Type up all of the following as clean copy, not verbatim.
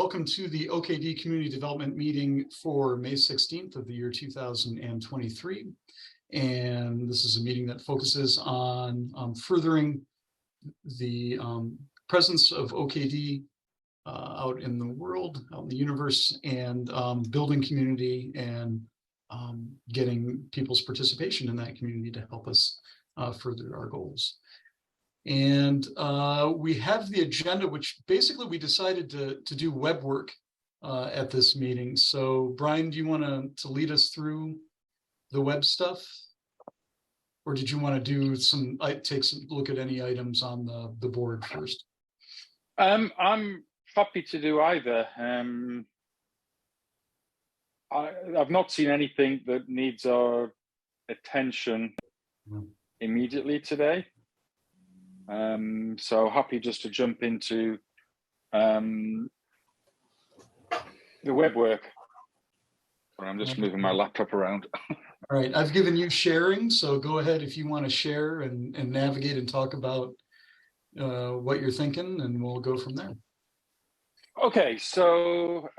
welcome to the OKD Community Development Meeting for May 16th of the year 2023. And this is a meeting that focuses on furthering the presence of OKD out in the world, out in the universe, and building community and getting people's participation in that community to help us further our goals. And we have the agenda, which basically we decided to do web work at this meeting. So Brian, do you want to lead us through the web stuff? Or did you want to do take some look at any items on the board first? I'm happy to do either. I've not seen anything that needs our attention immediately today. So happy just to jump into the web work. I'm just moving my laptop around. All right, I've given you sharing, so go ahead if you want to share and navigate and talk about what you're thinking, and we'll go from there. Okay, so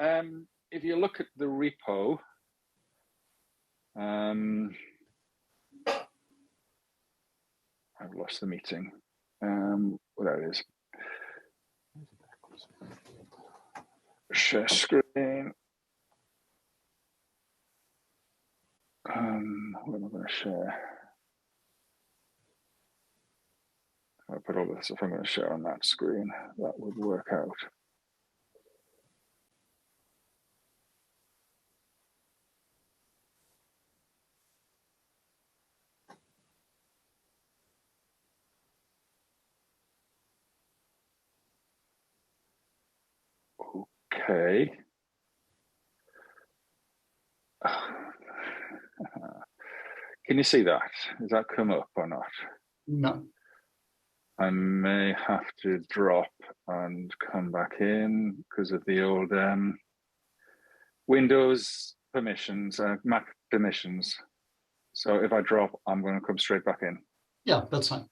if you look at the repo, I've lost the meeting. There it is. Share screen. What am I going to share? I'll put all the stuff I'm going to share on that screen. That would work out. Okay. Can you see that? Does that come up or not? No. I may have to drop and come back in because of the old Windows permissions, Mac permissions. So if I drop, I'm going to come straight back in. Yeah, that's fine.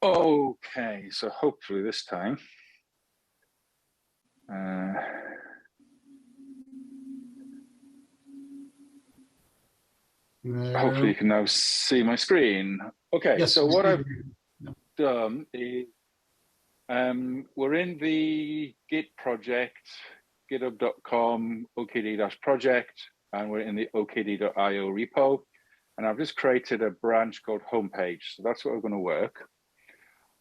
Okay, so hopefully this time. Hopefully you can now see my screen. Okay, yes, so what I've done is we're in the Git project, github.com, okd-project, and we're in the okd.io repo. And I've just created a branch called homepage. So that's what we're going to work.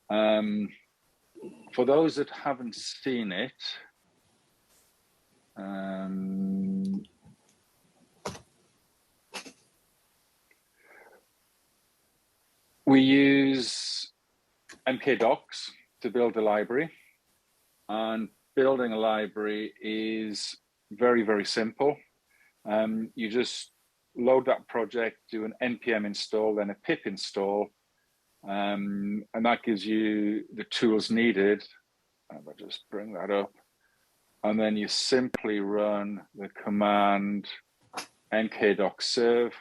For those that haven't seen it, we use mkdocs to build a library, and building a library is very, very simple. You just load that project, do an npm install, then a pip install, and that gives you the tools needed. I'll just bring that up. And then you simply run the command mkdoc-serve,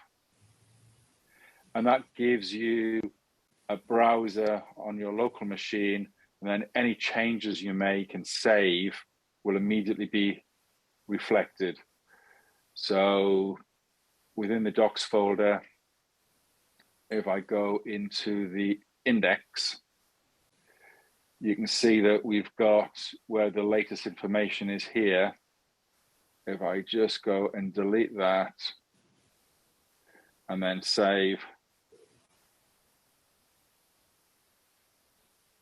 and that gives you a browser on your local machine, and then any changes you make and save will immediately be reflected. So within the docs folder, if I go into the index, you can see that we've got where the latest information is here. If I just go and delete that and then save,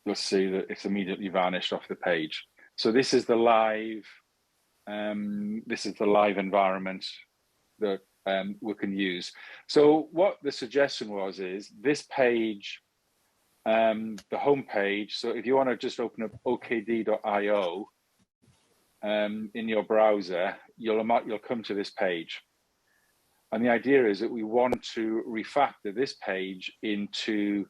you'll see that it's immediately vanished off the page. So this is the live, environment that we can use. So what the suggestion was is this page the home page. So if you want to just open up okd.io in your browser, you'll come to this page. And the idea is that we want to refactor this page into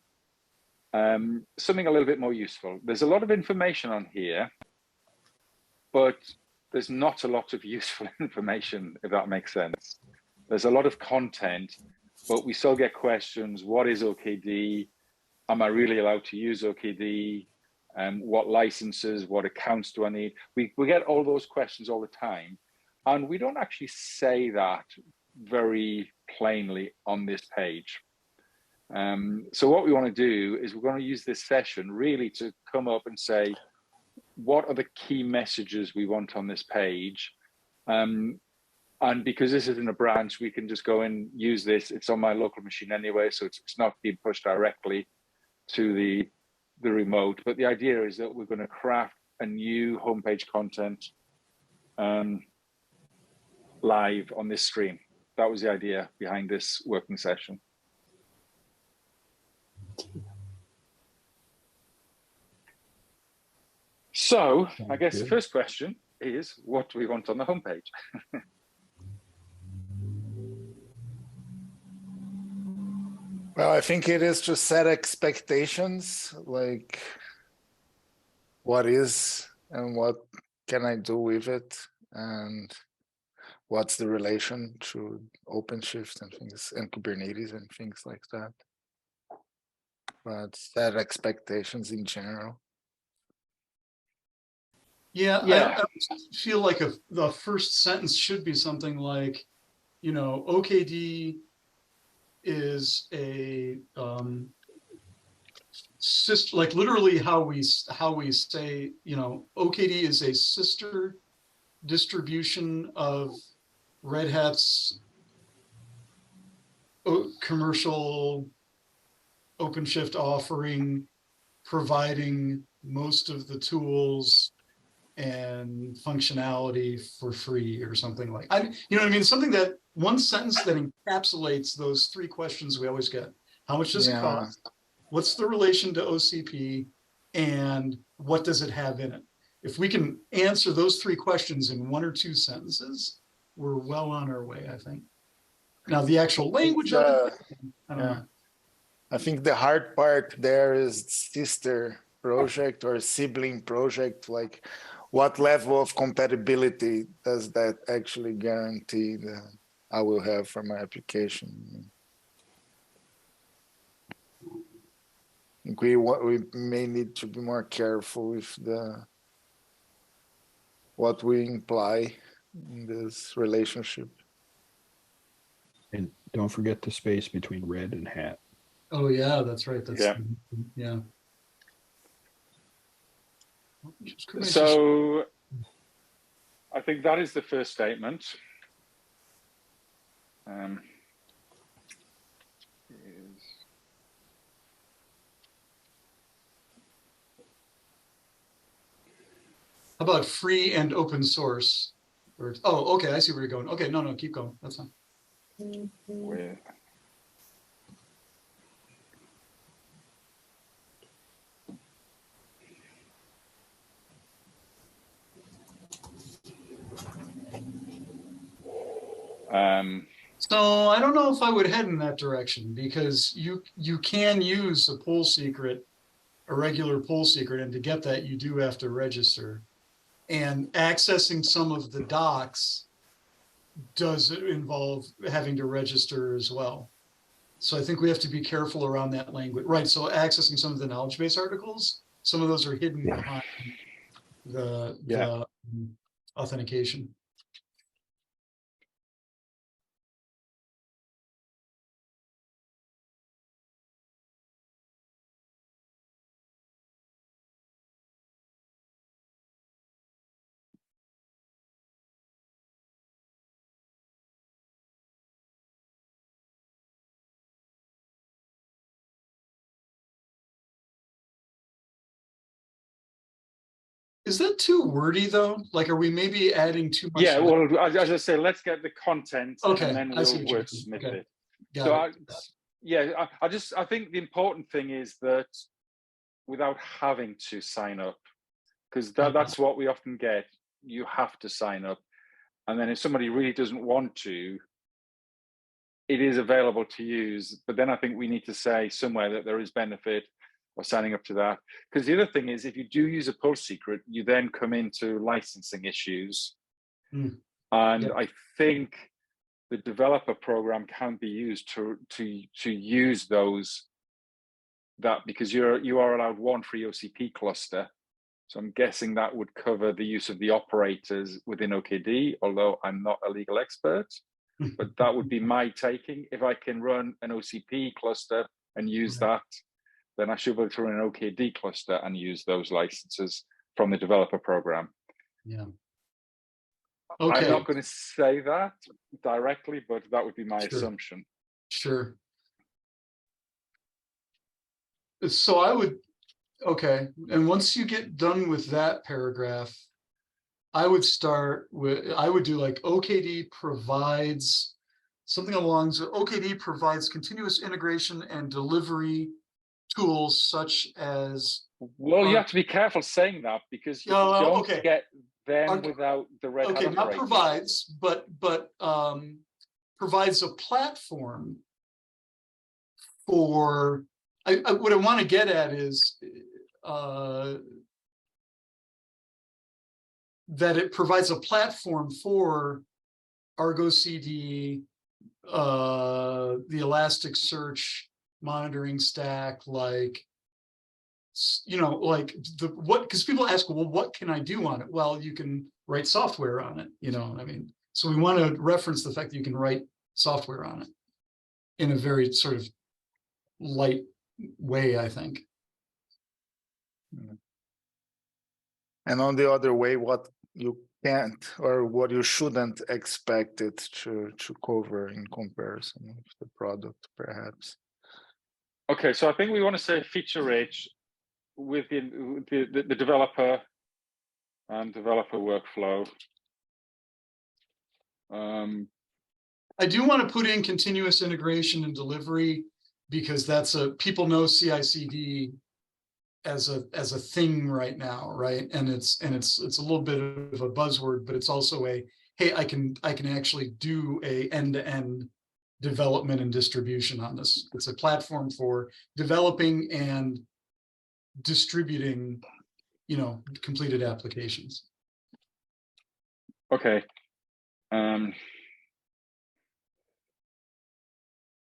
something a little bit more useful. There's a lot of information on here, but there's not a lot of useful information, if that makes sense. There's a lot of content, but we still get questions. What is OKD? Am I really allowed to use OKD? What licenses, what accounts do I need? We get all those questions all the time. And we don't actually say that very plainly on this page. So what we want to do is we're going to use this session really to come up and say, what are the key messages we want on this page? And because this isn't a branch, we can just go and use this. It's on my local machine anyway, so it's not being pushed directly to the remote. But the idea is that we're going to craft a new homepage content live on this stream. That was the idea behind this working session. So I guess the first question is, what do we want on the homepage? Well, I think it is to set expectations, like what is and what can I do with it, and what's the relation to OpenShift and things, and Kubernetes and things like that. But set expectations in general. Yeah. I feel like the first sentence should be something like, you know, OKD is a like literally how we say, you know, OKD is a sister distribution of Red Hat's commercial OpenShift offering, providing most of the tools and functionality for free or something like, you know what I mean? Something that, one sentence that encapsulates those three questions we always get. How much does it cost? What's the relation to OCP? And what does it have in it? If we can answer those three questions in one or two sentences, we're well on our way, I think. Now, the actual language of it, I don't know. I think the hard part there is sister project or sibling project, like what level of compatibility does that actually guarantee that I will have for my application? I think we may need to be more careful with what we imply in this relationship. And don't forget the space between red and hat. Oh yeah, that's right. That's yeah. So I think that is the first statement. How about free and open source? Or, oh, okay, I see where you're going. Okay, no, keep going. That's fine. So I don't know if I would head in that direction, because you can use a pull secret, a regular pull secret, and to get that you do have to register. And accessing some of the docs does involve having to register as well. So I think we have to be careful around that language. Right, so accessing some of the knowledge base articles, some of those are hidden behind the authentication. Is that too wordy though? Like, are we maybe adding too much? Yeah, well, as I say, let's get the content, okay, and then we'll wordsmith it. Got So it. I think the important thing is that without having to sign up, because that's what we often get. You have to sign up. And then if somebody really doesn't want to, it is available to use. But then I think we need to say somewhere that there is benefit of signing up to that. Because the other thing is, if you do use a pull secret, you then come into licensing issues. And I think the developer program can be used to use those, that because you are allowed one free OCP cluster. So I'm guessing that would cover the use of the operators within OKD, although I'm not a legal expert, but that would be my taking. If I can run an OCP cluster and use that, then I should be able to run an OKD cluster and use those licenses from the developer program. Yeah. Okay. I'm not going to say that directly, but that would be my assumption. Sure. So I would, okay. And once you get done with that paragraph, I would start with, I would do like OKD provides something along, OKD provides continuous integration and delivery tools such as. Well, you have to be careful saying that, because you don't get them without the Red Hat operator. Not provides, but provides a platform for, what I want to get at is that it provides a platform for Argo CD, the Elasticsearch monitoring stack, like, you know, like because people ask, well, what can I do on it? Well, you can write software on it, you know, I mean, so we want to reference the fact that you can write software on it in a very sort of light way, I think. And on the other way, what you can't or what you shouldn't expect it to cover in comparison with the product, perhaps. Okay, so I think we want to say feature rich within the developer and developer workflow. I do want to put in continuous integration and delivery, because that's people know CI/CD as a thing right now, right? And it's a little bit of a buzzword, but it's also hey, I can actually do a end-to-end development and distribution on this. It's a platform for developing and distributing, you know, completed applications. Okay.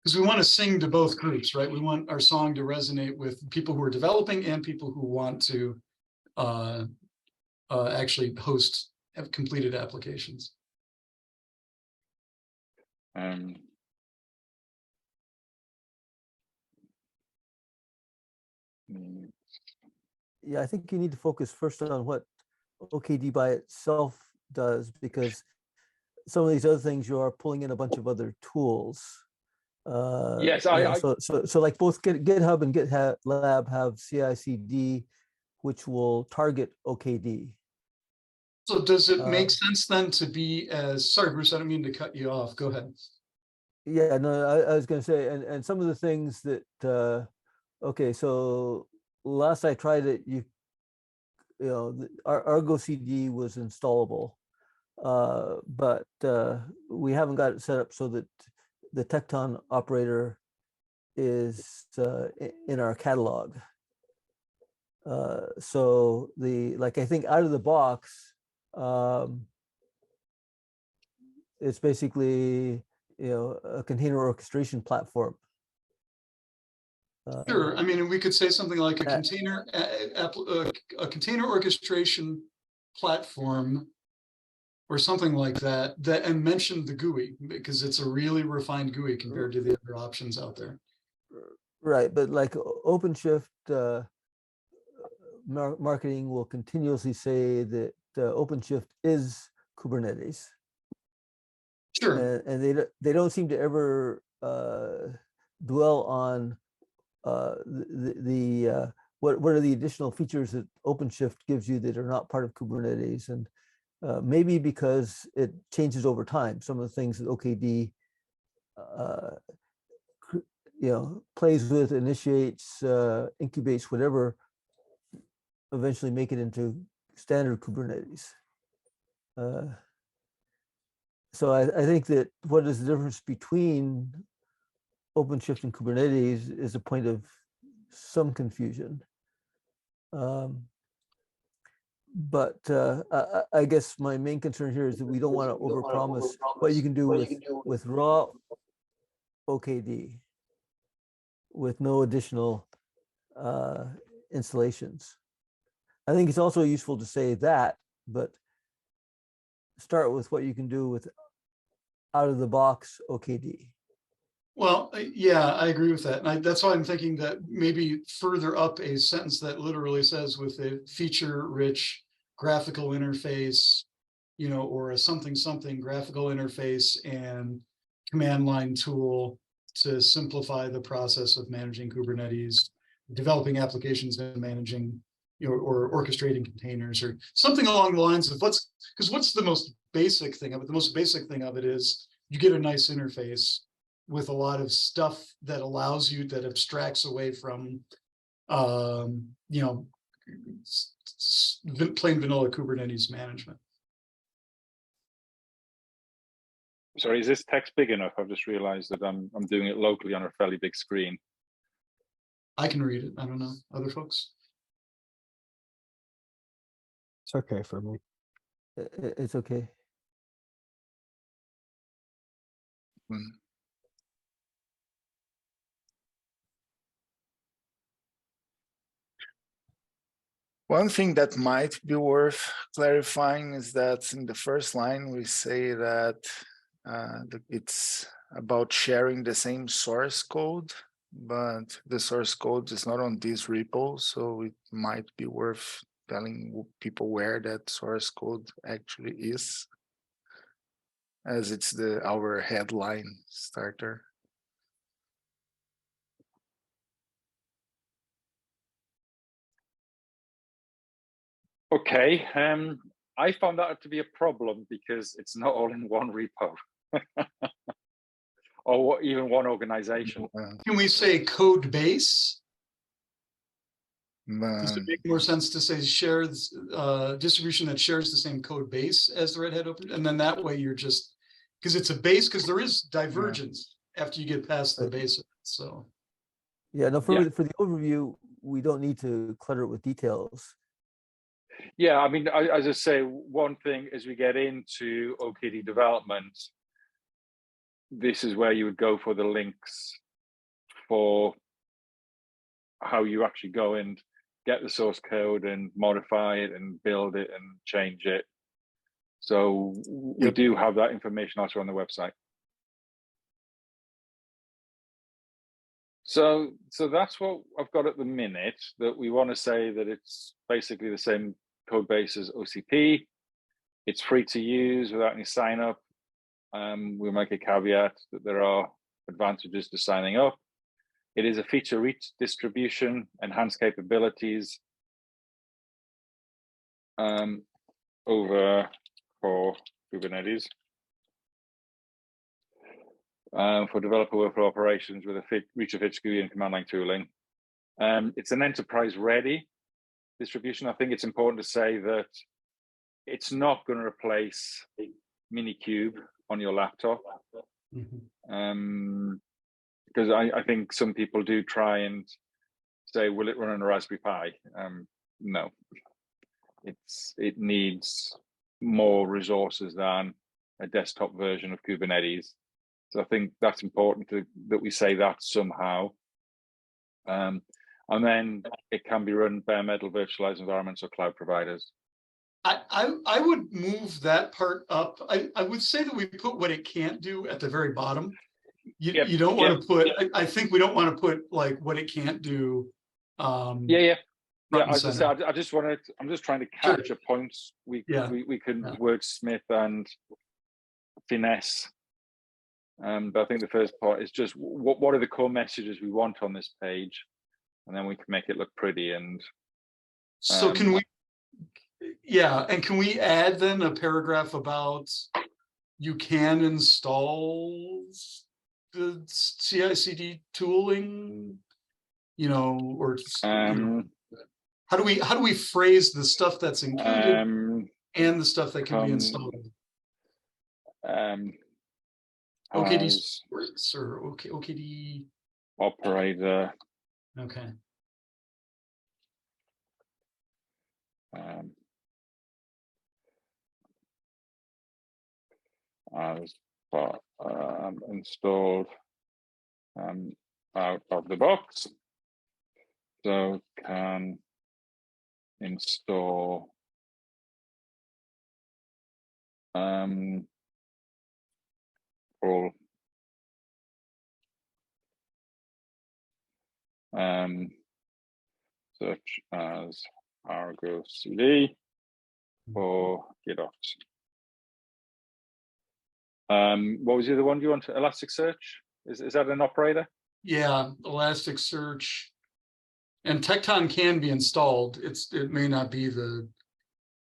Because we want to sing to both groups, right? We want our song to resonate with people who are developing and people who want to actually have completed applications. Yeah, I think you need to focus first on what OKD by itself does, because some of these other things you are pulling in a bunch of other tools. Yes, so like both GitHub and GitLab have CI/CD, which will target OKD. So does it make sense then to be as, sorry, Bruce, I don't mean to cut you off. Go ahead. Yeah, no, I was going to say, and some of the things that, okay, so last I tried it, you know, Argo CD was installable, but we haven't got it set up so that the Tecton operator is in our catalog. So I think out of the box, it's basically, you know, a container orchestration platform. Sure. I mean, we could say something like a container orchestration platform, or something like that, and mention the GUI, because it's a really refined GUI compared to the other options out there. Right, but like OpenShift marketing will continuously say that OpenShift is Kubernetes. Sure. And they don't seem to ever dwell on what are the additional features that OpenShift gives you that are not part of Kubernetes, and maybe because it changes over time. Some of the things that OKD you know, plays with, initiates, incubates, whatever, eventually make it into standard Kubernetes. So I think that what is the difference between OpenShift and Kubernetes is a point of some confusion. But I guess my main concern here is that we don't want to overpromise what you can do with raw OKD with no additional installations. I think it's also useful to say that, but start with what you can do with out of the box OKD. Well, yeah, I agree with that. And that's why I'm thinking that maybe further up a sentence that literally says with a feature-rich graphical interface, you know, or a something graphical interface and command line tool to simplify the process of managing Kubernetes, developing applications and managing, you know, or orchestrating containers or something along the lines of because what's the most basic thing of it? The most basic thing of it is you get a nice interface with a lot of stuff that allows you, that abstracts away from, you know, plain vanilla Kubernetes management. Sorry, is this text big enough? I've just realized that I'm doing it locally on a fairly big screen. I can read it. I don't know. Other folks? It's okay for me. It's okay. One thing that might be worth clarifying is that in the first line, we say that it's about sharing the same source code, but the source code is not on this repo, so it might be worth telling people where that source code actually is, as it's our headline starter. Okay, I found that to be a problem because it's not all in one repo or even one organization. Can we say code base? Does it make more sense to say shares distribution that shares the same code base as the Red Hat Open? And then that way you're just, because it's a base, because there is divergence after you get past the base of it, so. Yeah, no, for the overview, we don't need to clutter it with details. Yeah, I mean, I just say one thing as we get into OKD development, this is where you would go for the links for how you actually go and get the source code and modify it and build it and change it. So we do have that information also on the website. So that's what I've got at the minute, that we want to say that it's basically the same code base as OCP. It's free to use without any sign up. We'll make a caveat that there are advantages to signing up. It is a feature-rich distribution, enhanced capabilities over for Kubernetes. For developer workflow operations with a reach of HQ and command line tooling. It's an enterprise-ready distribution. I think it's important to say that it's not going to replace Minikube on your laptop. Because I think some people do try and say, will it run on a Raspberry Pi? No, it needs more resources than a desktop version of Kubernetes. So I think that's important that we say that somehow. And then it can be run bare metal virtualized environments or cloud providers. I would move that part up. I would say that we put what it can't do at the very bottom. You don't want to put, I think we don't want to put like what it can't do. Yeah. As I said, I'm just trying to capture points we can wordsmith and finesse. But I think the first part is just what are the core messages we want on this page, and then we can make it look pretty. And so can we? Yeah, and can we add then a paragraph about you can install the CI/CD tooling, you know, or how do we phrase the stuff that's included and the stuff that can be installed? OKD As supports or OKD operator. Okay. As installed out of the box, so can install all such as Argo CD or GitOps. What was the other one you want? Elasticsearch? Is that an operator? Yeah, Elasticsearch. And Tecton can be installed. It may not be the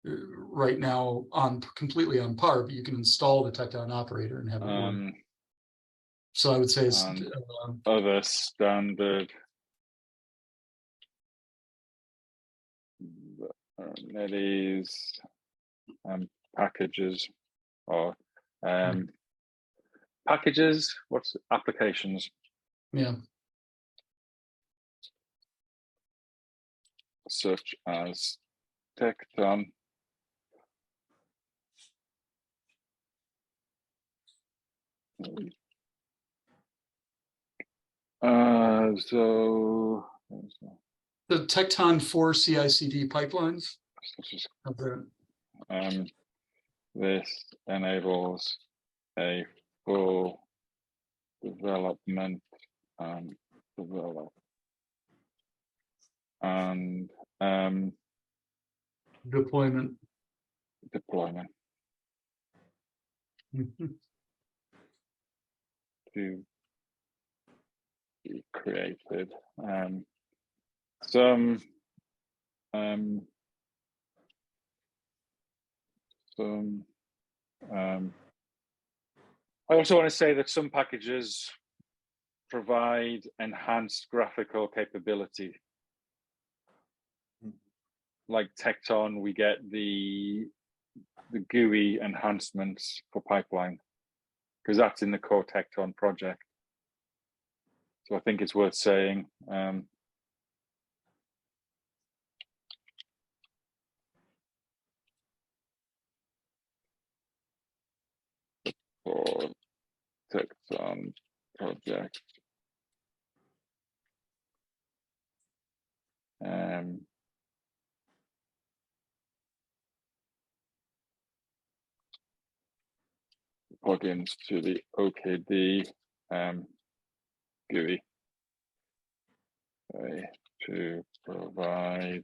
right now completely on par, but you can install the Tecton operator and have it work. So I would say it's other standard Kubernetes packages or packages. What's applications? Yeah. Such as Tecton. So the Tecton 4 CI/CD pipelines. This enables a full development and deployment. To be created. Some I also want to say that some packages provide enhanced graphical capability. Like Tecton, we get the GUI enhancements for pipeline because that's in the core Tecton project. So I think it's worth saying. For Tecton project. Plugins to the OKD GUI to provide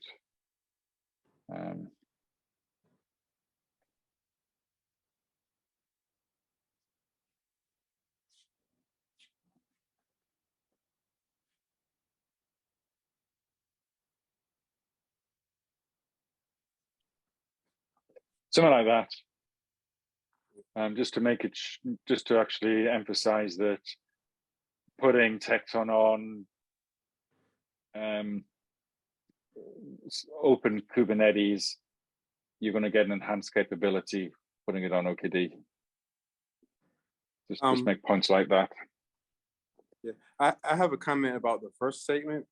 something like that. Just to make it, just to actually emphasize that putting Tecton on open Kubernetes, you're going to get an enhanced capability putting it on OKD. Just make points like that. Yeah, I have a comment about the first statement.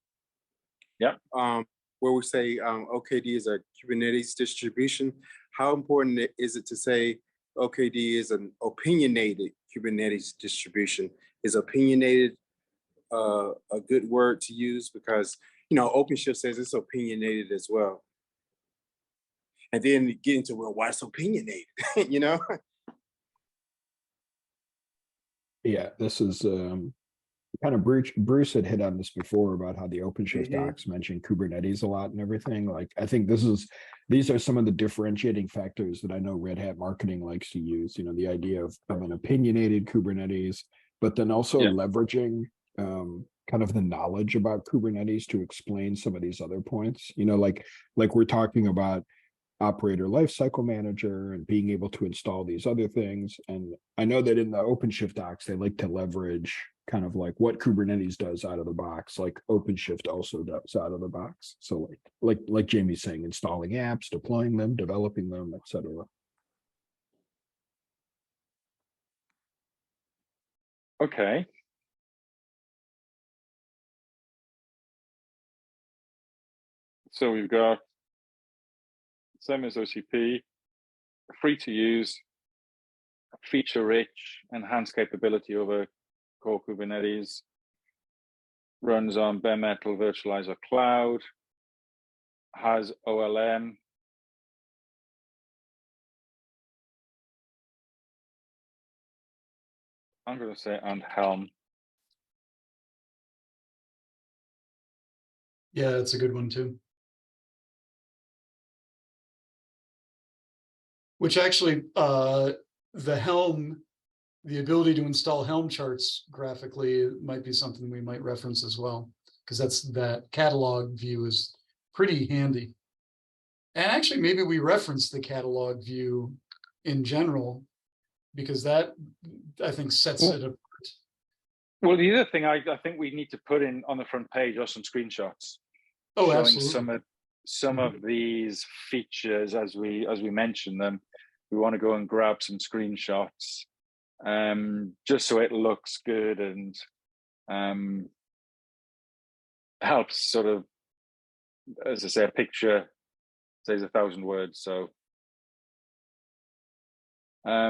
Yeah. Where we say OKD is a Kubernetes distribution. How important is it to say OKD is an opinionated Kubernetes distribution? Is opinionated a good word to use? Because, you know, OpenShift says it's opinionated as well. And then get into, well, why it's opinionated, you know? Yeah, this is kind of Bruce had hit on this before about how the OpenShift docs mention Kubernetes a lot and everything. Like, I think these are some of the differentiating factors that I know Red Hat marketing likes to use. You know, the idea of an opinionated Kubernetes, but then also leveraging kind of the knowledge about Kubernetes to explain some of these other points. You know, like we're talking about operator lifecycle manager and being able to install these other things. And I know that in the OpenShift docs, they like to leverage kind of like what Kubernetes does out of the box, like OpenShift also does out of the box. So like Jamie's saying, installing apps, deploying them, developing them, etc. Okay. So we've got same as OCP, free to use, feature rich, enhanced capability over core Kubernetes, runs on bare metal virtualizer cloud, has OLM. I'm going to say and Helm. Yeah, that's a good one too. Which actually, the Helm, the ability to install Helm charts graphically might be something we might reference as well, because that catalog view is pretty handy. And actually, maybe we reference the catalog view in general, because that, I think, sets it apart. Well, the other thing I think we need to put in on the front page are some screenshots. Oh, showing absolutely. some of these features as we mention them. We want to go and grab some screenshots, just so it looks good and helps sort of, as I say, a picture says 1,000 words. So I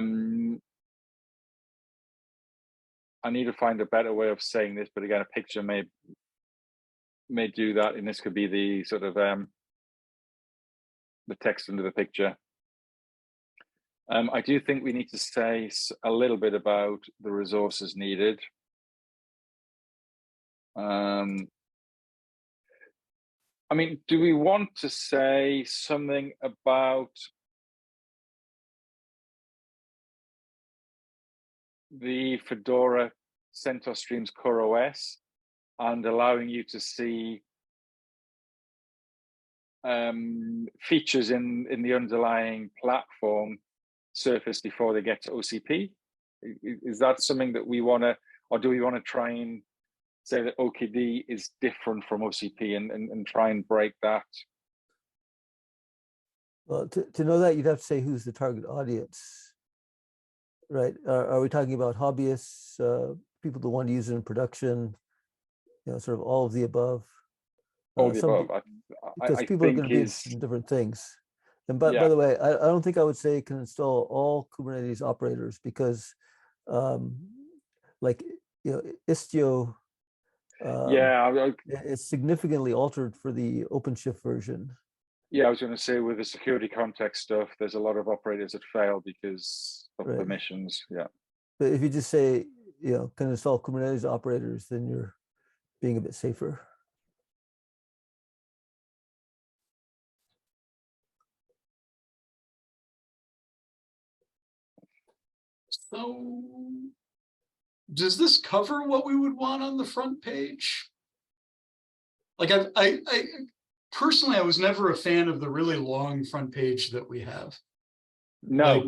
need to find a better way of saying this, but again, a picture may do that, and this could be the sort of the text under the picture. I do think we need to say a little bit about the resources needed. I mean, do we want to say something about the Fedora CentOS Streams Core OS and allowing you to see features in the underlying platform surface before they get to OCP? Is that something that we want to, or do we want to try and say that OKD is different from OCP and try and break that? Well, to know that, you'd have to say who's the target audience, right? Are we talking about hobbyists, people that want to use it in production, sort of all of the above? All the above. Because people are going to be interested in different things. And by the way, I don't think I would say can install all Kubernetes operators, because like Istio is significantly altered for the OpenShift version. Yeah, I was going to say, with the security context stuff, there's a lot of operators that fail because of permissions. Yeah. But if you just say, can install Kubernetes operators, then you're being a bit safer. So, does this cover what we would want on the front page? Like, I personally, I was never a fan of the really long front page that we have. No.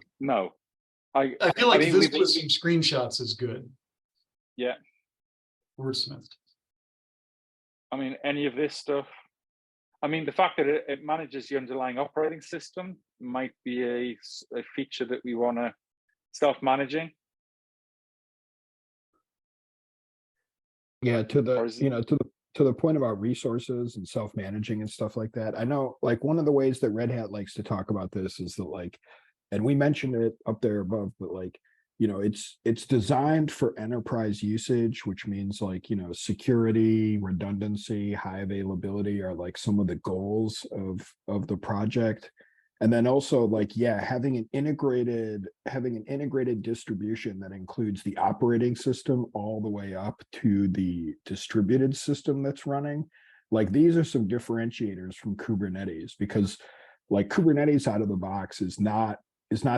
I feel like this with some screenshots is good. Yeah. Wordsmithed. I mean, any of this stuff. I mean, the fact that it manages the underlying operating system might be a feature that we want to self-managing. Yeah, to the point about resources and self-managing and stuff like that. I know, like, one of the ways that Red Hat likes to talk about this is that, like, and we mentioned it up there above, but like, it's designed for enterprise usage, which means, like, security, redundancy, high availability are like some of the goals of the project. And then also, like, having an integrated distribution that includes the operating system all the way up to the distributed system that's running. Like, these are some differentiators from Kubernetes, because, like, Kubernetes out of the box is not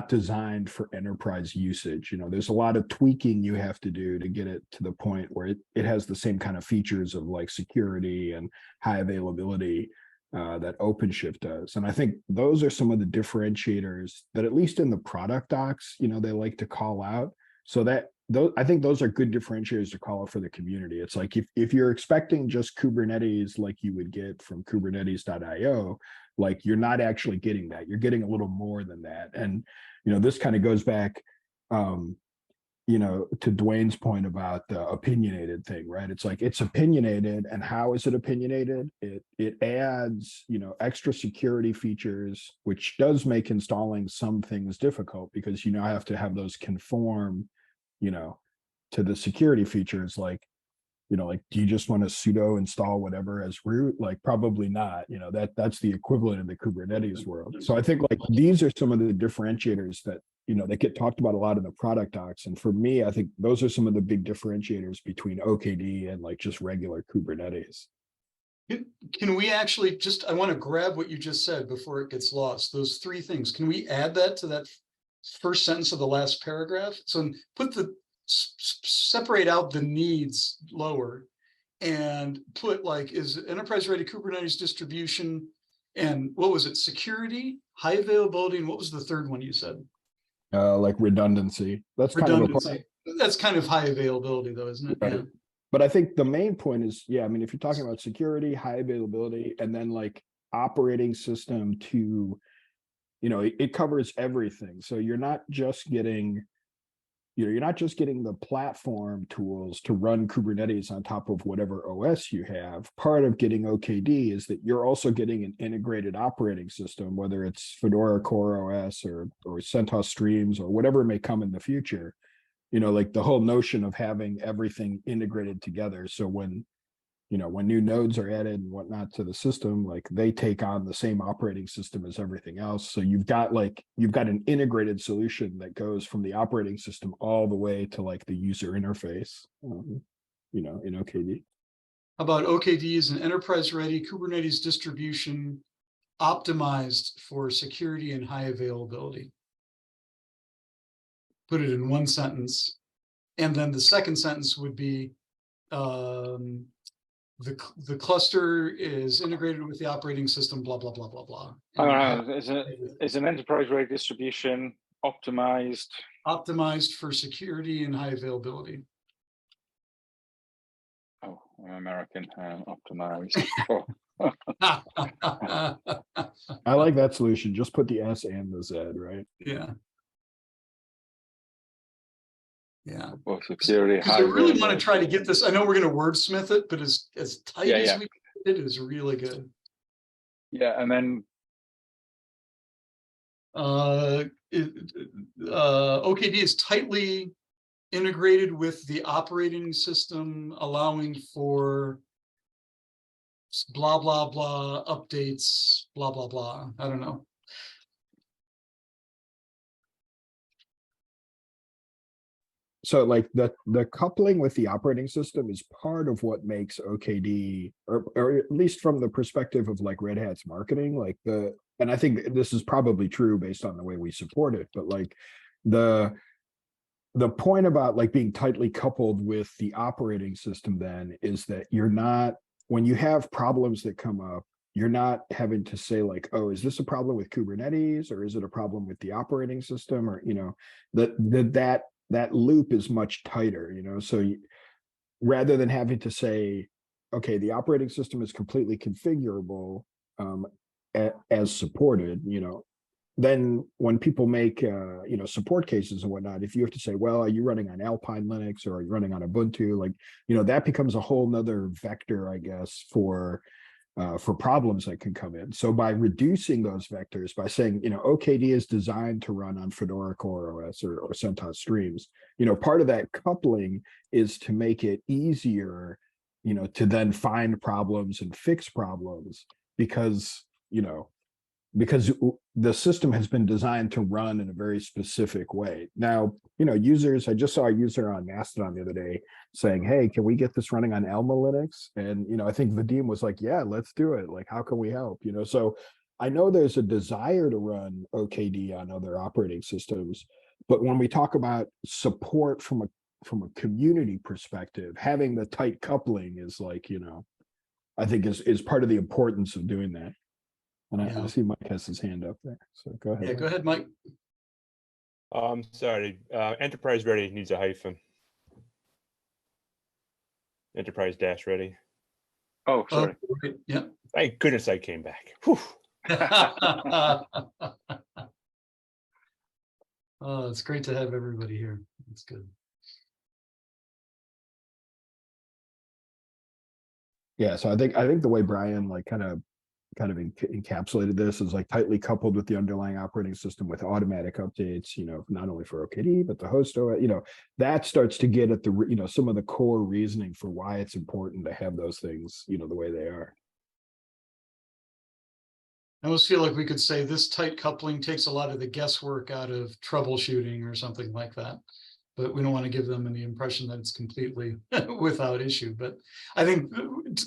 designed for enterprise usage. There's a lot of tweaking you have to do to get it to the point where it has the same kind of features of, like, security and high availability that OpenShift does. And I think those are some of the differentiators that, at least in the product docs, you know, they like to call out. So that those, I think those are good differentiators to call out for the community. It's like if you're expecting just Kubernetes like you would get from Kubernetes.io, like you're not actually getting that. You're getting a little more than that. And, you know, this kind of goes back, you know, to Dwayne's point about the opinionated thing, right? It's like it's opinionated, and how is it opinionated? It adds, you know, extra security features, which does make installing some things difficult because you now have to have those conform, you know, to the security features. Like, you know, like, do you just want to sudo install whatever as root? Like, probably not. You know, that's the equivalent in the Kubernetes world. So I think like these are some of the differentiators that, you know, that get talked about a lot in the product docs. And for me, I think those are some of the big differentiators between OKD and like just regular Kubernetes. Can we actually just, I want to grab what you just said before it gets lost. Those three things. Can we add that to that first sentence of the last paragraph? So put the, separate out the needs lower and put like, is enterprise ready Kubernetes distribution, and what was it? Security, high availability, and what was the third one you said? Like redundancy. That's Redundancy. kind of That's kind of high availability though, isn't it? right. Yeah. But I think the main point is, yeah, I mean, if you're talking about security, high availability, and then like operating system to, you know, it covers everything. So you're not just getting, you know, you're not just getting the platform tools to run Kubernetes on top of whatever OS you have. Part of getting OKD is that you're also getting an integrated operating system, whether it's Fedora Core OS or CentOS Streams or whatever may come in the future. You know, like the whole notion of having everything integrated together. So when, you know, when new nodes are added and whatnot to the system, like they take on the same operating system as everything else. So you've got an integrated solution that goes from the operating system all the way to like the user interface, you know, in OKD. How about OKD is an enterprise ready Kubernetes distribution optimized for security and high availability? Put it in one sentence. And then the second sentence would be, the cluster is integrated with the operating system, blah, blah, blah, blah, blah. Is an enterprise-ready distribution optimized For security and high availability. Oh, I'm American. Optimized. Oh. I like that solution. Just put the S and the Z, right? Yeah. Yeah. Well, security. Because I really want to try to get this. I know we're going to wordsmith it, but as tight as we get, it is really good. Yeah, and then OKD is tightly integrated with the operating system, allowing for blah blah blah updates, blah blah blah. I don't know. So like the coupling with the operating system is part of what makes OKD, or at least from the perspective of like Red Hat's marketing, like and I think this is probably true based on the way we support it, but like the point about like being tightly coupled with the operating system then is that you're not, when you have problems that come up, you're not having to say like, oh, is this a problem with Kubernetes or is it a problem with the operating system, or, you know, that loop is much tighter, you know. So rather than having to say, okay, the operating system is completely configurable as supported, you know, then when people make, you know, support cases and whatnot, if you have to say, well, are you running on Alpine Linux or are you running on Ubuntu? Like, you know, that becomes a whole nother vector, I guess, for problems that can come in. So by reducing those vectors, by saying, you know, OKD is designed to run on Fedora Core OS or CentOS Streams, you know, part of that coupling is to make it easier, you know, to then find problems and fix problems because, you know, because the system has been designed to run in a very specific way. Now, you know, users, I just saw a user on Mastodon the other day saying, hey, can we get this running on Elma Linux? And, you know, I think Vadim was like, yeah, let's do it. Like, how can we help? You know, so I know there's a desire to run OKD on other operating systems, but when we talk about support from a community perspective, having the tight coupling is like, you know, I think is part of the importance of doing that. And I Yeah. see Mike has his hand up there. So go ahead. Yeah, go ahead, Mike. Sorry, enterprise ready needs a hyphen. Enterprise dash ready. Oh, Oh, sorry. right. Yeah. Thank goodness I came back. Whew. Oh, it's great to have everybody here. It's good. Yeah, so I think the way Brian like kind of encapsulated this is like tightly coupled with the underlying operating system with automatic updates, you know, not only for OKD, but the host OS, you know, that starts to get at the, you know, some of the core reasoning for why it's important to have those things, you know, the way they are. I almost feel like we could say this tight coupling takes a lot of the guesswork out of troubleshooting or something like that. But we don't want to give them the impression that it's completely without issue. But I think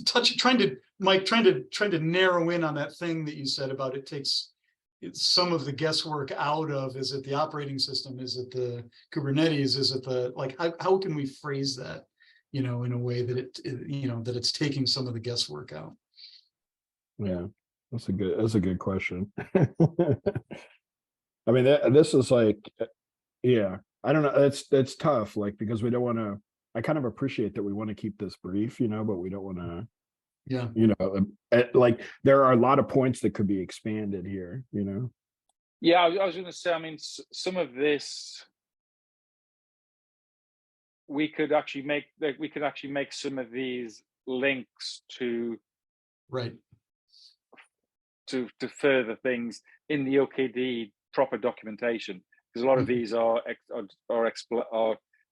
trying to narrow in on that thing that you said about it takes some of the guesswork out of, is it the operating system? Is it the Kubernetes? Is it the, like, how can we phrase that, you know, in a way that you know, that it's taking some of the guesswork out? Yeah, that's a good question. I mean, this is like, yeah, I don't know. That's tough, like, because we don't want to, I kind of appreciate that we want to keep this brief, you know, but we don't want to, Yeah. you know, like there are a lot of points that could be expanded here, you know? Yeah, I was going to say, I mean, some of this, we could actually make some of these links to Right. to further things in the OKD proper documentation, because a lot of these are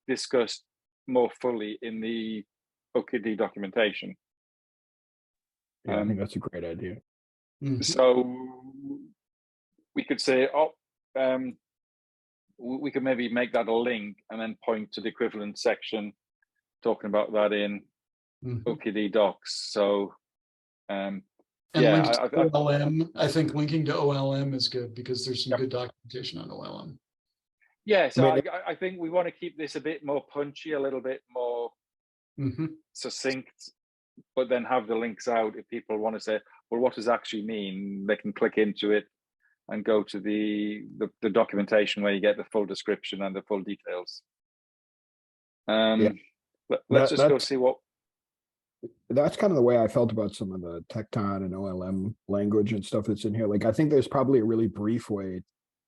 discussed more fully in the OKD documentation. Yeah, I think that's a great idea. So we could say, we could maybe make that a link and then point to the equivalent section talking about that in OKD docs. So and yeah, OLM, I think linking to OLM is good because there's some good documentation on OLM. Yeah, so I think we want to keep this a bit more punchy, a little bit more succinct, but then have the links out if people want to say, well, what does actually mean? They can click into it and go to the documentation where you get the full description and the full details. Let's just go see what. That's kind of the way I felt about some of the Tecton and OLM language and stuff that's in here. Like, I think there's probably a really brief way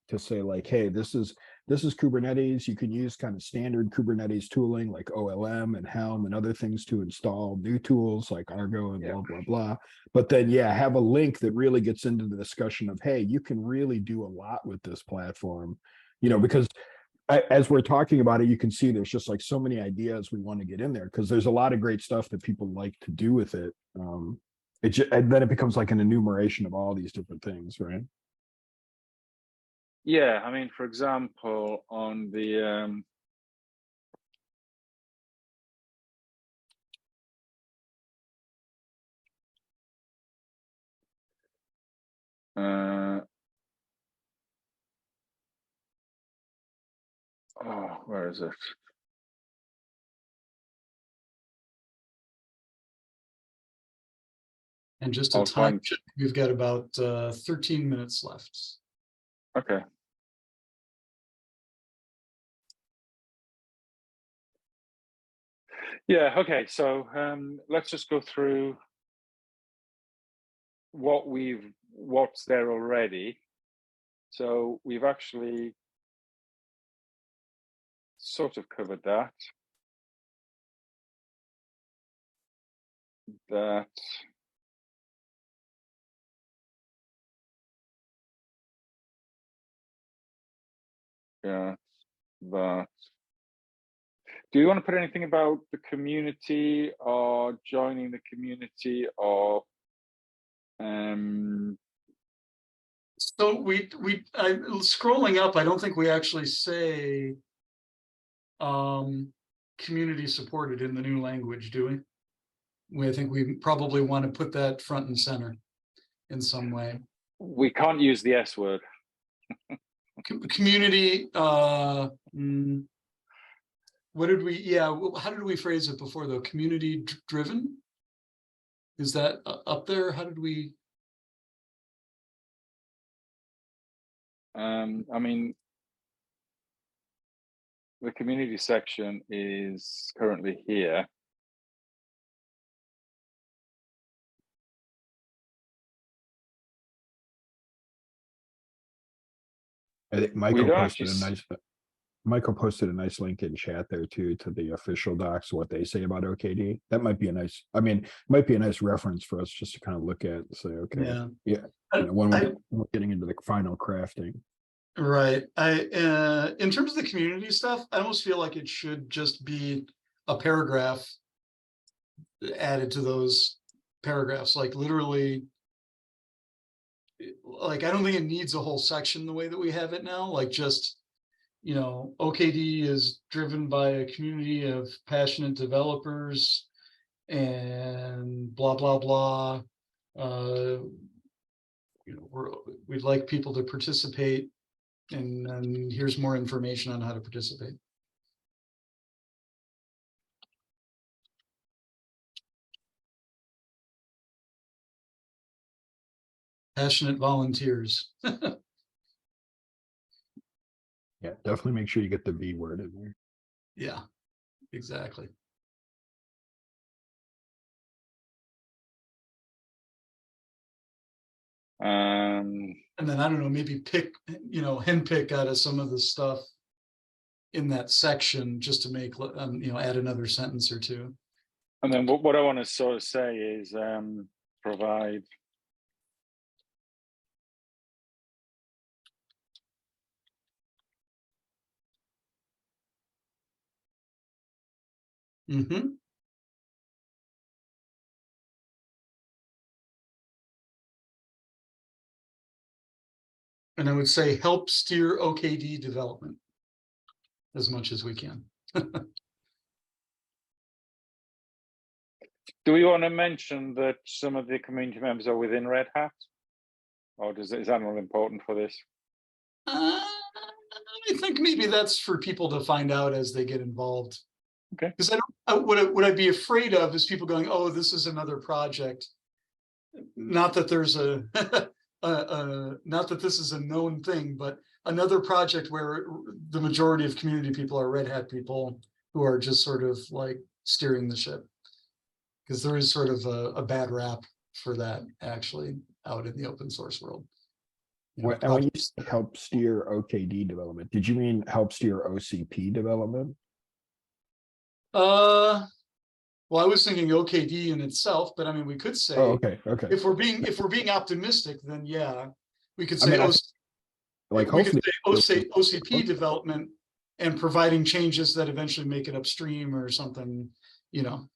to say, like, hey, this is Kubernetes. You can use kind of standard Kubernetes tooling like OLM and Helm and other things to install new tools like Argo and blah, blah, blah. But then, yeah, have a link that really gets into the discussion of, hey, you can really do a lot with this platform, you know, because as we're talking about it, you can see there's just like so many ideas we want to get in there because there's a lot of great stuff that people like to do with it. And then it becomes like an enumeration of all these different things, right? Yeah, I mean, for example, on the where is it? And just a time check, we've got about 13 minutes left. Okay. Yeah, okay, so let's just go through what's there already. So we've actually sort of covered that. Yeah, that. Do you want to put anything about the community or joining the community or So scrolling up, I don't think we actually say community supported in the new language, do we? I think we probably want to put that front and center in some way. We can't use the S word. Community, what did we, how did we phrase it before though? Community driven? Is that up there? How did we? I mean, the community section is currently here. I think We don't actually Michael posted a nice link in chat there too to the official docs, what they say about OKD. That might be a nice, I mean, might be a nice reference for us just to kind of look at and say, okay, Yeah. you know, when we're getting into the final crafting. Right. In terms of the community stuff, I almost feel like it should just be a paragraph added to those paragraphs, like literally, like, I don't think it needs a whole section the way that we have it now, like just, you know, OKD is driven by a community of passionate developers and blah, blah, blah. You know, we'd like people to participate, and here's more information on how to participate. Passionate volunteers. Yeah, definitely make sure you get the V word in there. Yeah, exactly. Um, And then I don't know, maybe pick, you know, handpick out of some of the stuff in that section just to make, you know, add another sentence or two. and then what I want to sort of say is provide Mm-hmm. And I would say help steer OKD development as much as we can. Do we want to mention that some of the community members are within Red Hat? Or is that not important for this? I think maybe that's for people to find out as they get involved. Okay. Because what I'd be afraid of is people going, oh, this is another project. Not that there's a, not that this is a known thing, but another project where the majority of community people are Red Hat people who are just sort of like steering the ship. Because there is sort of a bad rap for that actually out in the open source world. You know, And when you say help steer OKD development, did you mean help steer OCP development? well, I was thinking OKD in itself, but I mean, we could say, Oh, okay. if we're being optimistic, then yeah, we could I say, mean, like we could hopefully say OCP development and providing changes that eventually make it upstream or something, you know.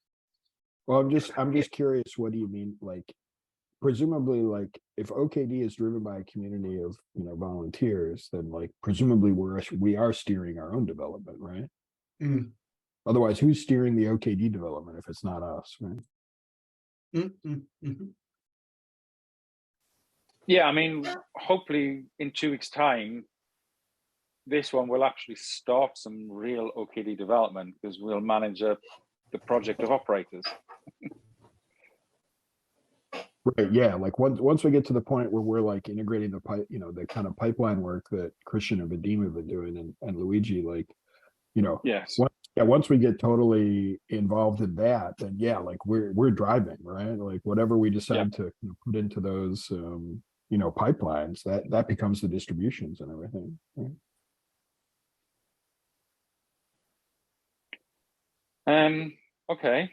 Well, I'm just curious, what do you mean? Like, presumably, like, if OKD is driven by a community of, you know, volunteers, then like presumably we are steering our own development, right? Mm. Otherwise, who's steering the OKD development if it's not us, right? Mm-hmm. Yeah, I mean, hopefully in 2 weeks' time, this one will actually start some real OKD development because we'll manage the project of operators. Right. Yeah. Like once we get to the point where we're like integrating the pipe, you know, the kind of pipeline work that Christian and Vadim have been doing, and Luigi, like, you know, Yes. Once we get totally involved in that, then yeah, like we're driving, right? Like whatever we decide to, you know, put into those, you know, pipelines, that becomes the distributions and everything. Right? Okay.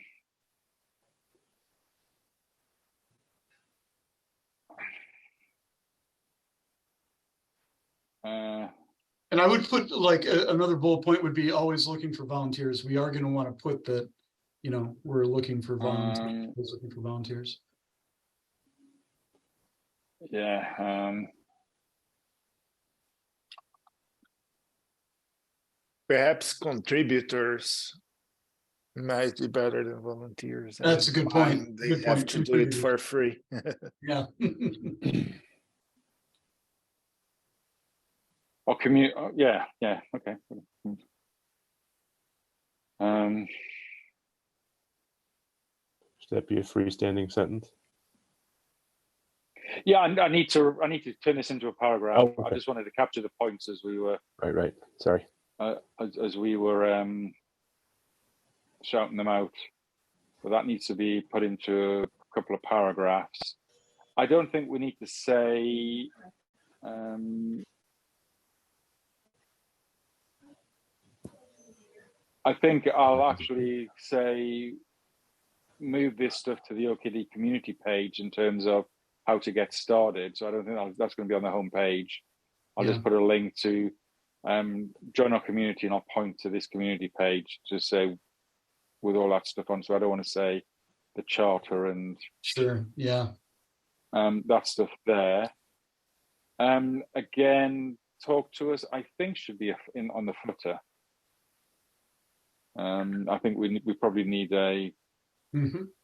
And I would put like another bullet point would be always looking for volunteers. We are going to want to put that, you know, we're looking for volunteers. Looking for volunteers. Yeah. Perhaps contributors might be better than volunteers. That's a good point. They Good have point. to do it for free. Yeah. Or commute. Yeah. Okay. Should that be a freestanding sentence? Yeah, I need to turn this into a paragraph. Oh, I okay. just wanted to capture the points as we were Right. Sorry. as we were shouting them out. But that needs to be put into a couple of paragraphs. I don't think we need to say I think I'll actually say move this stuff to the OKD community page in terms of how to get started. So I don't think that's going to be on the home page. I'll just put a link to join our community, and I'll point to this community page to say with all that stuff on. So I don't want to say the charter and Sure. Yeah. that stuff there. Again, talk to us. I think should be on the footer. I think we probably need a.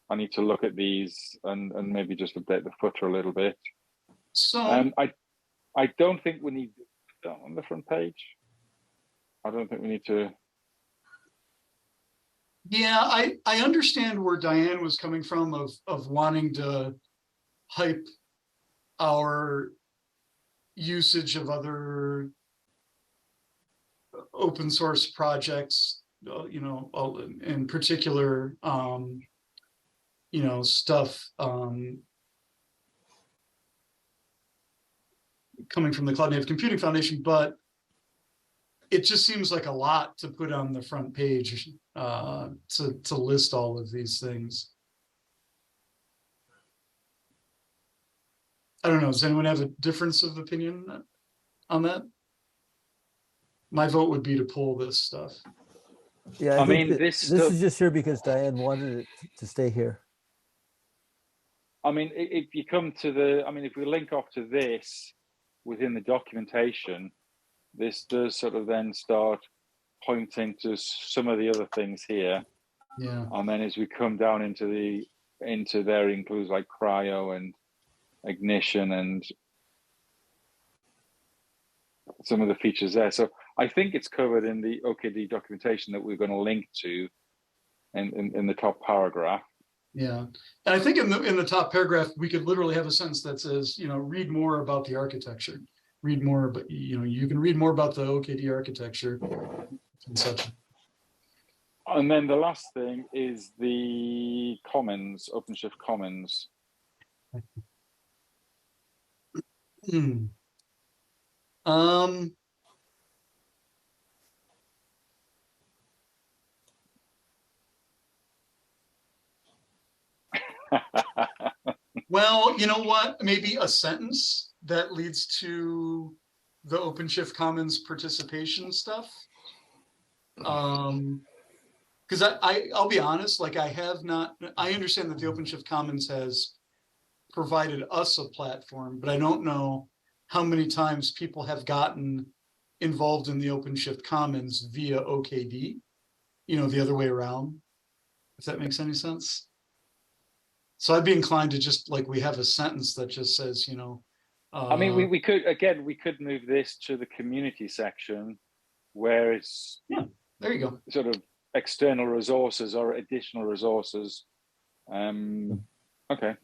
I need to look at these and maybe just update the footer a little bit. So I don't think we need that on the front page. I don't think we need to. yeah, I understand where Diane was coming from of wanting to hype our usage of other open source projects, you know, in particular, you know, stuff coming from the Cloud Native Computing Foundation, but it just seems like a lot to put on the front page to list all of these things. I don't know. Does anyone have a difference of opinion on that? My vote would be to pull this stuff. Yeah, I think mean, that this this stuff- is just here because Diane wanted it to stay here. I mean, if you come to the, I mean, if we link off to this within the documentation, this does sort of then start pointing to some of the other things here. Yeah. And then as we come down into there includes like cryo and ignition and some of the features there. So I think it's covered in the OKD documentation that we're going to link to in the top paragraph. Yeah, and I think in the top paragraph we could literally have a sentence that says, you know, read more about the architecture. Read more, but you know, you can read more about the OKD architecture and such. And then the last thing is the Commons, OpenShift Commons. Well, you know what? Maybe a sentence that leads to the OpenShift Commons participation stuff. Because I'll be honest, like I understand that the OpenShift Commons has provided us a platform, but I don't know how many times people have gotten involved in the OpenShift Commons via OKD, you know, the other way around, if that makes any sense. So I'd be inclined to just like, we have a sentence that just says, you know. I mean, we could move this to the community section where it's there you go. Sort of external resources or additional resources. Okay.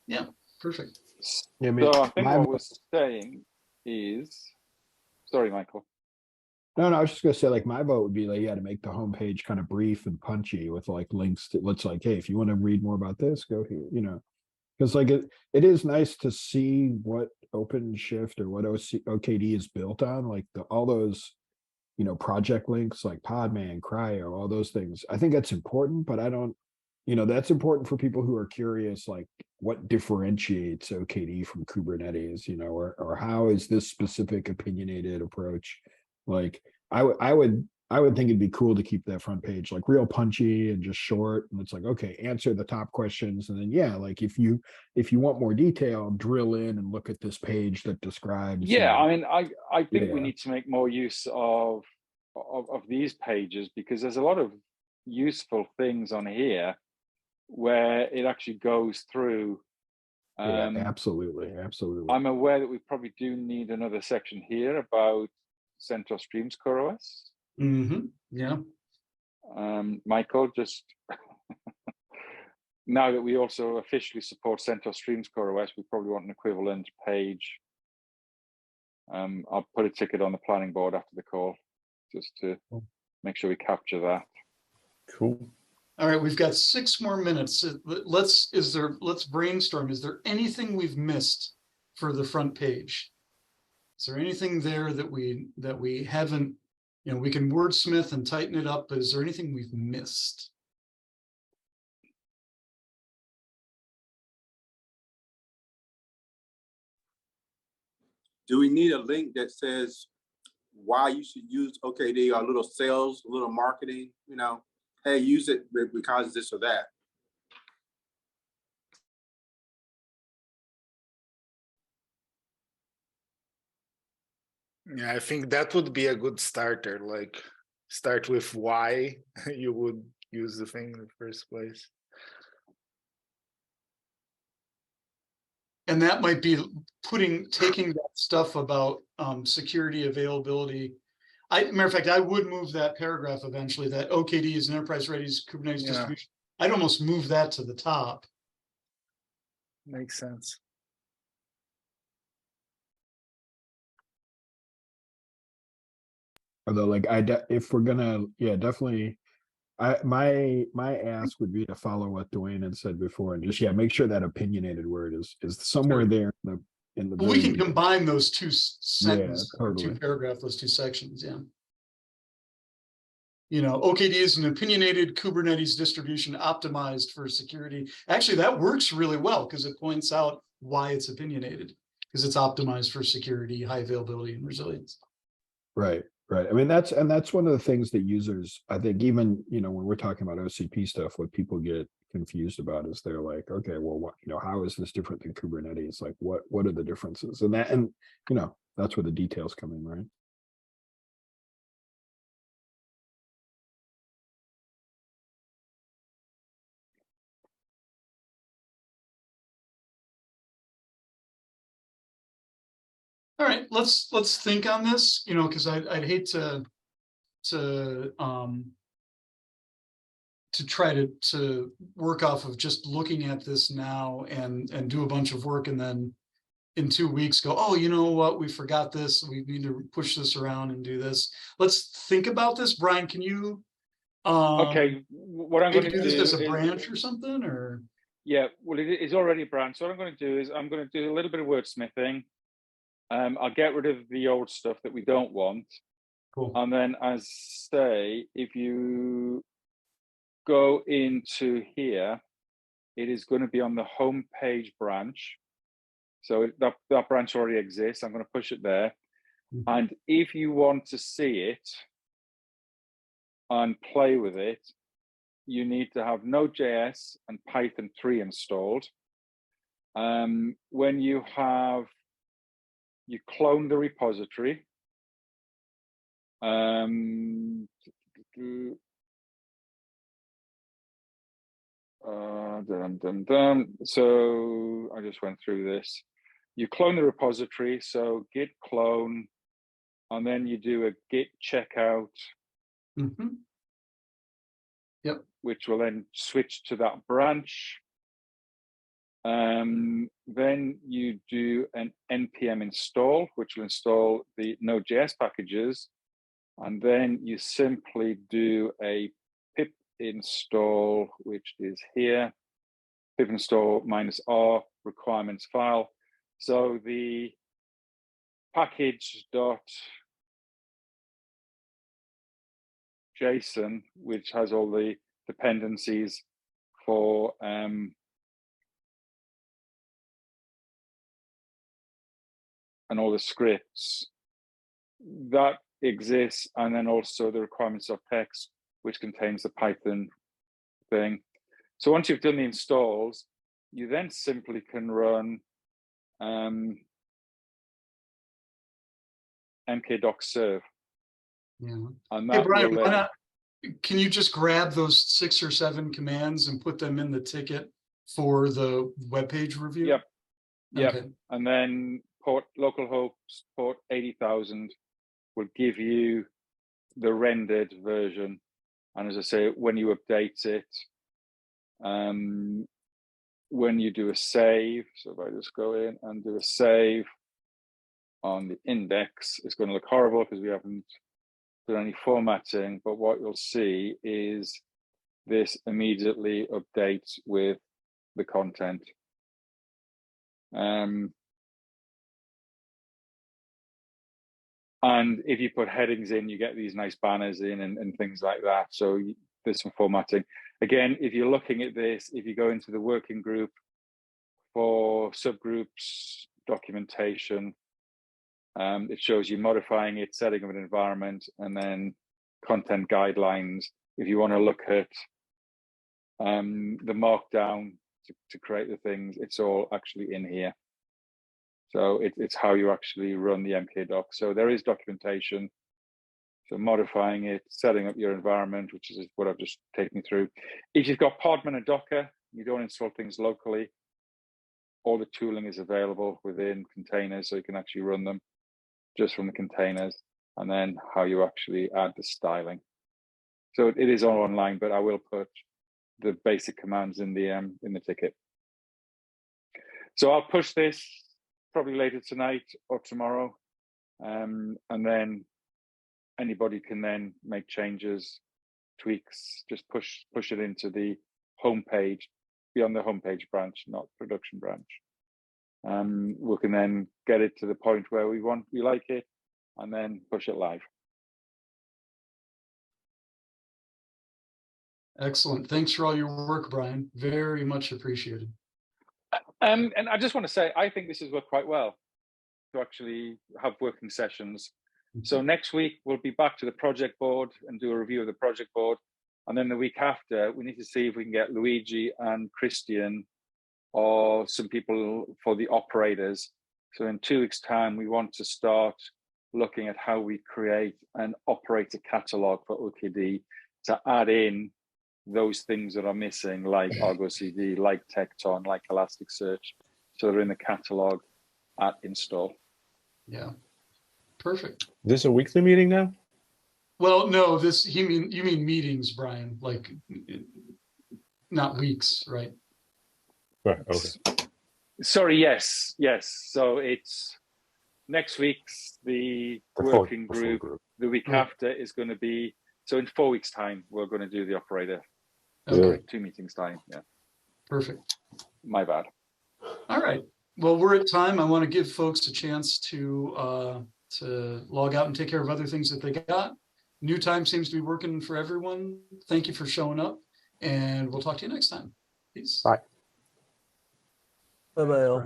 Yeah, perfect. Yeah, So I think what we're saying is, sorry, Michael. No, I was just gonna say, like, my vote would be like, yeah, to make the homepage kind of brief and punchy with like links to, let's like, hey, if you want to read more about this, go here, you know, because like it is nice to see what OpenShift or what OKD is built on, like all those, you know, project links like Podman, Cryo, all those things. I think that's important, but I don't, you know, that's important for people who are curious, like what differentiates OKD from Kubernetes, you know, or how is this specific opinionated approach? Like I would think it'd be cool to keep that front page like real punchy and just short. And it's like, okay, answer the top questions. And then, yeah, like if you want more detail, drill in and look at this page that describes. Yeah, I mean, I think we need to make more use of these pages because there's a lot of useful things on here where it actually goes through. Yeah, absolutely. I'm aware that we probably do need another section here about CentOS Streams CoreOS. Yeah. Michael, just now that we also officially support CentOS Streams Core OS, we probably want an equivalent page. I'll put a ticket on the planning board after the call, just to make sure we capture that. Cool. All right, we've got 6 more minutes. Let's brainstorm. Is there anything we've missed for the front page? Is there anything there that we haven't, we can wordsmith and tighten it up, but is there anything we've missed? Do we need a link that says why you should use OKD, or a little sales, a little marketing, hey, use it because this or that? Yeah, I think that would be a good starter, like start with why you would use the thing in the first place. And that might be taking that stuff about security, availability. Matter of fact, I would move that paragraph eventually, that OKD is an enterprise ready Kubernetes distribution. I'd almost move that to the top. Makes sense. Although, like, if we're gonna, definitely, my ask would be to follow what Dwayne had said before, and just make sure that opinionated word is somewhere there in the. But we can combine those two sentences, totally. 2 paragraphs, those 2 sections. OKD is an opinionated Kubernetes distribution optimized for security. Actually, that works really well because it points out why it's opinionated, because it's optimized for security, high availability, and resilience. Right. I mean, that's one of the things that users, I think, even, when we're talking about OCP stuff, what people get confused about is they're like, okay, well, what, how is this different than Kubernetes? Like, what are the differences? And that's where the details come in, right? All right, let's think on this, because I'd hate to try to work off of just looking at this now and do a bunch of work, and then in 2 weeks go, oh, you know what, we forgot this, we need to push this around and do this. Let's think about this. Brian, can you Okay, what I'm going to do do this as a is, branch or something, or? Yeah, well, it is already a branch. So what I'm going to do is I'm going to do a little bit of wordsmithing. I'll get rid of the old stuff that we don't want. Cool. And then, as say, if you go into here, it is going to be on the home page branch. So that branch already exists. I'm going to push it there. Mm-hmm. And if you want to see it and play with it, you need to have Node.js and Python 3 installed. When you clone the repository, so I just went through this. You clone the repository, so git clone, and then you do a git checkout, which will then switch to that branch. Then you do an npm install, which will install the Node.js packages. And then you simply do a pip install, which is here, pip install -r requirements file. So the package.json, which has all the dependencies for and all the scripts that exists, and then also the requirements.txt, which contains the Python thing. So once you've done the installs, you then simply can run mkdoc-serve. And that, hey, Brian, can you just grab those 6 or 7 commands and put them in the ticket for the web page review? Yep. Okay. And then localhost port 80,000 will give you the rendered version. And as I say, when you update it, when you do a save, so if I just go in and do a save on the index, it's going to look horrible because we haven't done any formatting, but what you'll see is this immediately updates with the content. And if you put headings in, you get these nice banners in and things like that. So there's some formatting. Again, if you're looking at this, if you go into the working group for subgroups, documentation, it shows you modifying it, setting up an environment, and then content guidelines. If you want to look at the markdown to create the things, it's all actually in here. So it's how you actually run the MK doc. So there is documentation. So modifying it, setting up your environment, which is what I've just taken you through. If you've got Podman and Docker, you don't install things locally, all the tooling is available within containers, so you can actually run them just from the containers, and then how you actually add the styling. So it is all online, but I will put the basic commands in the ticket. So I'll push this probably later tonight or tomorrow, and then anybody can then make changes, tweaks, just push it into the homepage, beyond the homepage branch, not production branch. We can then get it to the point where we like it, and then push it live. Excellent. Thanks for all your work, Brian. Very much appreciated. And I just want to say, I think this has worked quite well to actually have working sessions. So next week, we'll be back to the project board and do a review of the project board. And then the week after, we need to see if we can get Luigi and Christian or some people for the operators. So in 2 weeks' time, we want to start looking at how we create an operator catalog for OKD to add in those things that are missing, like Argo CD, like Tecton, like Elasticsearch, so they're in the catalog at install. Yeah, perfect. This a weekly meeting now? Well, no, you mean meetings, Brian, like not weeks, right? Right. Okay. Sorry, yes. So it's next week's the working group. The week after is going to be, so in 4 weeks' time, we're going to do the operator. Okay. 2 meetings time, yeah. Perfect. My bad. All right. Well, we're at time. I want to give folks a chance to log out and take care of other things that they got. New time seems to be working for everyone. Thank you for showing up, and we'll talk to you next time. Peace. Bye. Bye-bye all.